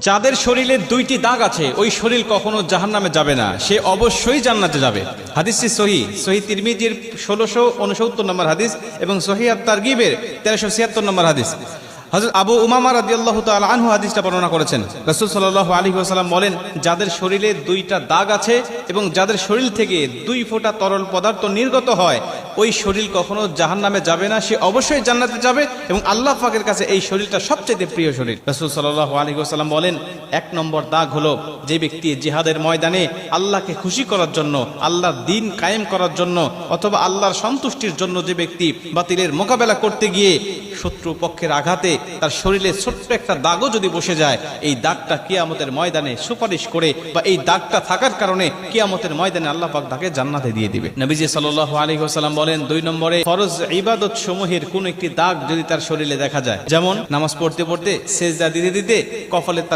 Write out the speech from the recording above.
যাদের শরীরে দুইটি দাগ আছে ওই শরীর কখনো জাহান্নামে যাবে না, সে অবশ্যই জান্নাতে যাবে। হাদিসটি সহিহ তিরমিজির 1669 নম্বর হাদিস এবং সহিহ আত-তারগিবের 1376 নম্বর হাদিস। হযরত আবু উমামা রাদিয়াল্লাহু তাআলা আনহু হাদিসটা বর্ণনা করেছেন। রাসূল সাল্লাল্লাহু আলাইহি ওয়াসাল্লাম বলেন, যাদের শরীরে দুইটা দাগ আছে এবং যাদের শরীর থেকে 2 ফোঁটা তরল পদার্থ নির্গত হয় ওই শরীর কখনো জাহান্নামে যাবে না, সে অবশ্যই জান্নাতে যাবে এবং আল্লাহ পাকের কাছে এই শরীরটা সবচেয়ে প্রিয় শরীর। রাসূল সাল্লাল্লাহু আলাইহি ওয়াসাল্লাম বলেন, 1 নম্বর দাগ হলো যে ব্যক্তি জিহাদের ময়দানে আল্লাহকে খুশি করার জন্য, আল্লাহর দ্বীন কায়েম করার জন্য অথবা আল্লাহর সন্তুষ্টির জন্য যে ব্যক্তি বাতিলের মোকাবেলা করতে গিয়ে শত্রু পক্ষের আঘাতে তার শরীরে ছোট্ট একটা দাগও যদি বসে যায়, এই দাগটা কিয়ামতের ময়দানে সুপারিশ করে বা এই দাগটা থাকার কারণে কিয়ামতের ময়দানে আল্লাহ পাক তাকে জান্নাতে দিয়ে দিবে। নবীজি সাল্লাল্লাহু আলাইহি ওয়াসাল্লাম বলেন, 2 নম্বরে ফরজ ইবাদত সমূহের কোন একটি দাগ যদি তার শরীরে দেখা যায়, যেমন নামাজ পড়তে পড়তে সেজদা দিতে দিতে কপালে তার